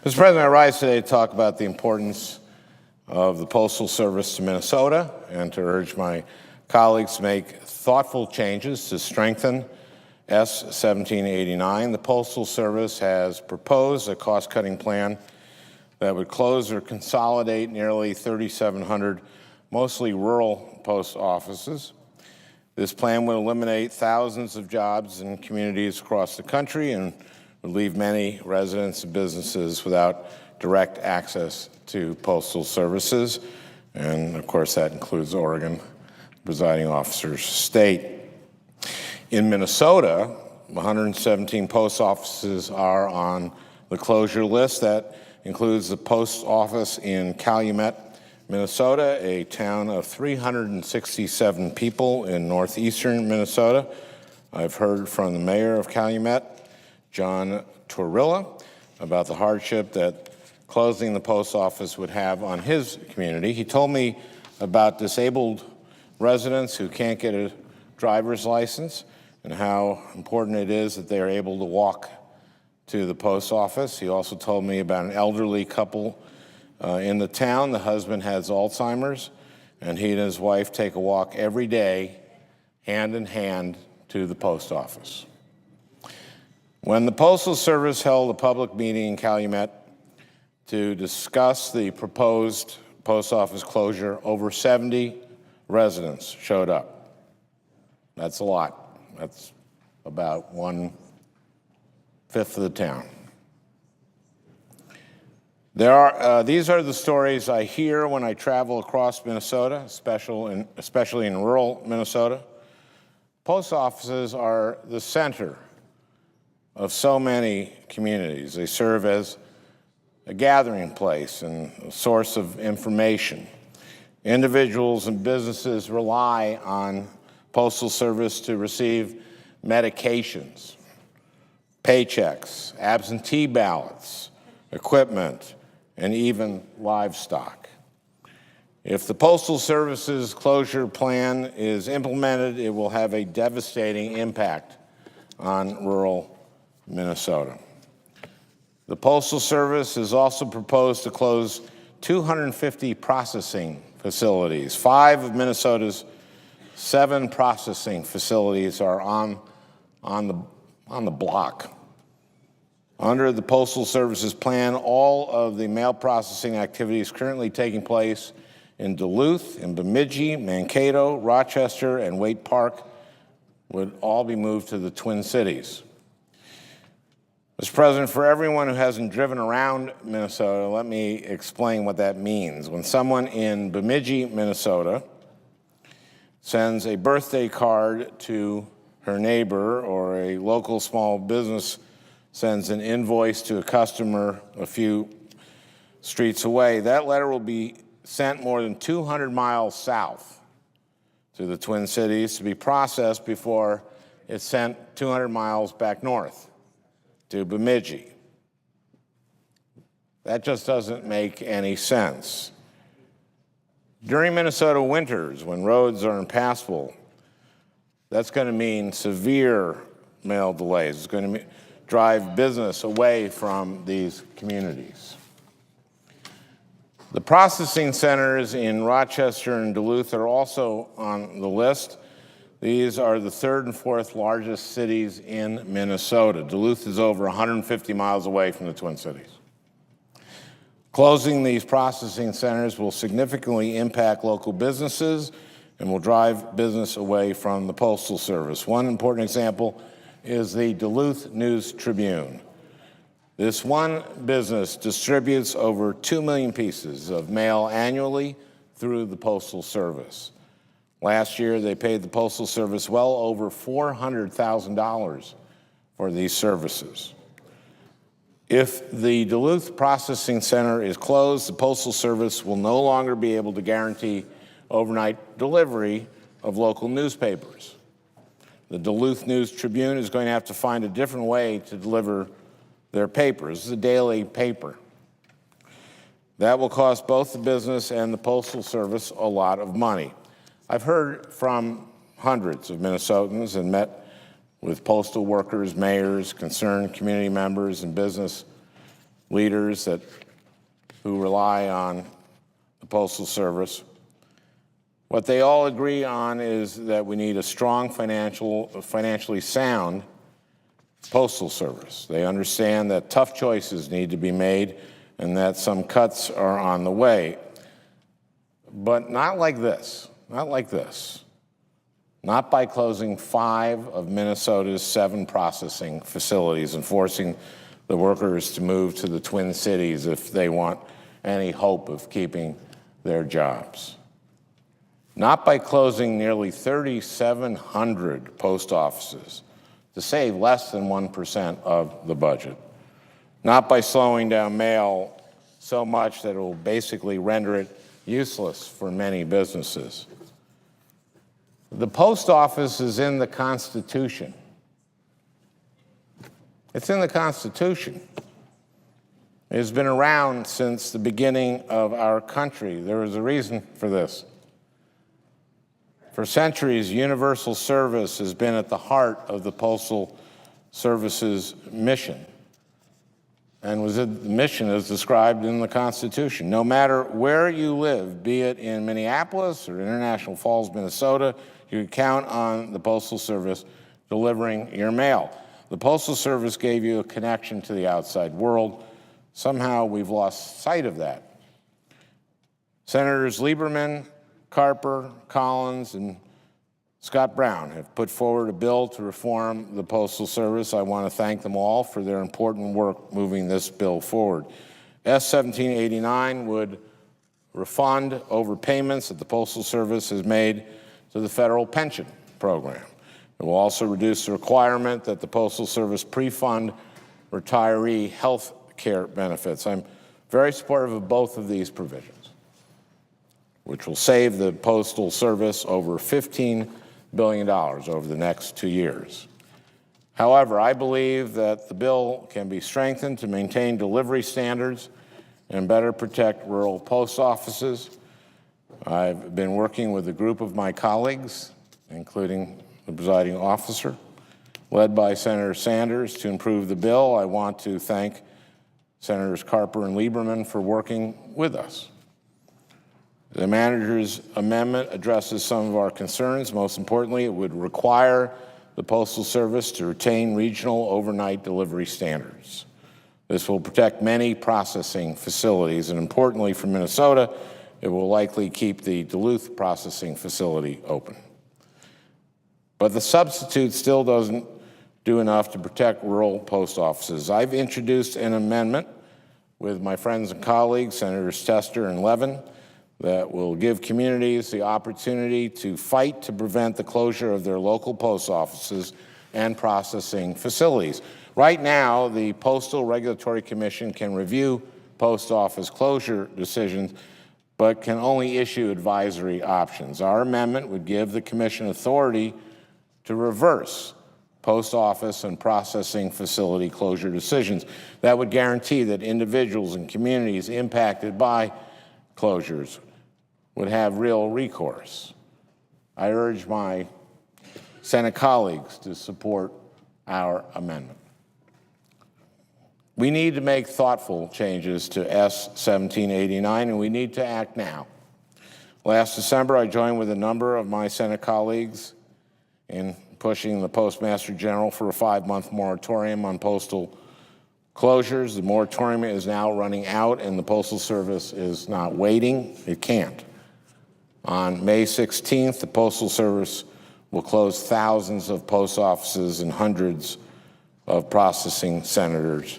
Mr. President, I rise today to talk about the importance of the Postal Service to Minnesota and to urge my colleagues to make thoughtful changes to strengthen S 1789. The Postal Service has proposed a cost-cutting plan that would close or consolidate nearly 3,700 mostly rural post offices. This plan would eliminate thousands of jobs in communities across the country and would leave many residents and businesses without direct access to postal services. And of course, that includes Oregon, presiding officer's state. In Minnesota, 117 post offices are on the closure list. That includes the post office in Calumet, Minnesota, a town of 367 people in northeastern Minnesota. I've heard from the mayor of Calumet, John Torrilla, about the hardship that closing the post office would have on his community. He told me about disabled residents who can't get a driver's license and how important it is that they are able to walk to the post office. He also told me about an elderly couple in the town. The husband has Alzheimer's, and he and his wife take a walk every day, hand in hand, to the post office. When the Postal Service held a public meeting in Calumet to discuss the proposed post office closure, over 70 residents showed up. That's a lot. That's about 1/5 of the town. These are the stories I hear when I travel across Minnesota, especially in rural Minnesota. Post offices are the center of so many communities. They serve as a gathering place and a source of information. Individuals and businesses rely on Postal Service to receive medications, paychecks, absentee ballots, equipment, and even livestock. If the Postal Service's closure plan is implemented, it will have a devastating impact on rural Minnesota. The Postal Service has also proposed to close 250 processing facilities. 5 of Minnesota's 7 processing facilities are on the block. Under the Postal Service's plan, all of the mail processing activities currently taking place in Duluth, in Bemidji, Mankato, Rochester, and Waite Park would all be moved to the Twin Cities. Mr. President, for everyone who hasn't driven around Minnesota, let me explain what that means. When someone in Bemidji, Minnesota, sends a birthday card to her neighbor, or a local small business sends an invoice to a customer a few streets away, that letter will be sent more than 200 miles south to the Twin Cities to be processed before it's sent 200 miles back north to Bemidji. That just doesn't make any sense. During Minnesota winters, when roads are impassable, that's going to mean severe mail delays. It's going to drive business away from these communities. The processing centers in Rochester and Duluth are also on the list. These are the 3rd and 4th largest cities in Minnesota. Duluth is over 150 miles away from the Twin Cities. Closing these processing centers will significantly impact local businesses and will drive business away from the Postal Service. One important example is the Duluth News-Tribune. This one business distributes over 2 million pieces of mail annually through the Postal Service. Last year, they paid the Postal Service well over $400,000 for these services. If the Duluth Processing Center is closed, the Postal Service will no longer be able to guarantee overnight delivery of local newspapers. The Duluth News-Tribune is going to have to find a different way to deliver their papers. This is a daily paper. That will cost both the business and the Postal Service a lot of money. I've heard from hundreds of Minnesotans and met with postal workers, mayors, concerned community members, and business leaders who rely on the Postal Service. What they all agree on is that we need a strong financially sound Postal Service. They understand that tough choices need to be made and that some cuts are on the way. But not like this, not like this. Not by closing 5 of Minnesota's 7 processing facilities and forcing the workers to move to the Twin Cities if they want any hope of keeping their jobs. Not by closing nearly 3,700 post offices to save less than 1% of the budget. Not by slowing down mail so much that it will basically render it useless for many businesses. The post office is in the Constitution. It's in the Constitution. It has been around since the beginning of our country. There is a reason for this. For centuries, universal service has been at the heart of the Postal Service's mission, and the mission is described in the Constitution. No matter where you live, be it in Minneapolis or International Falls, Minnesota, you can count on the Postal Service delivering your mail. The Postal Service gave you a connection to the outside world. Somehow we've lost sight of that. Senators Lieberman, Carper, Collins, and Scott Brown have put forward a bill to reform the Postal Service. I want to thank them all for their important work moving this bill forward. S. 1789 would refund overpayments that the Postal Service has made to the federal pension program. It will also reduce the requirement that the Postal Service pre-fund retiree health care benefits. I'm very supportive of both of these provisions, which will save the Postal Service over $15 billion over the next 2 years. However, I believe that the bill can be strengthened to maintain delivery standards and better protect rural post offices. I've been working with a group of my colleagues, including the presiding officer, led by Senator Sanders, to improve the bill. I want to thank Senators Carper and Lieberman for working with us. The manager's amendment addresses some of our concerns. Most importantly, it would require the Postal Service to retain regional overnight delivery standards. This will protect many processing facilities, and importantly for Minnesota, it will likely keep the Duluth processing facility open. But the substitute still doesn't do enough to protect rural post offices. I've introduced an amendment with my friends and colleagues, Senators Tester and Levin, that will give communities the opportunity to fight to prevent the closure of their local post offices and processing facilities. Right now, the Postal Regulatory Commission can review post office closure decisions, but can only issue advisory options. Our amendment would give the Commission authority to reverse post office and processing facility closure decisions. That would guarantee that individuals and communities impacted by closures would have real recourse. I urge my Senate colleagues to support our amendment. We need to make thoughtful changes to S. 1789, and we need to act now. Last December, I joined with a number of my Senate colleagues in pushing the Postmaster General for a 5-month moratorium on postal closures. The moratorium is now running out, and the Postal Service is not waiting. It can't. On May 16th, the Postal Service will close thousands of post offices and hundreds of processing centers.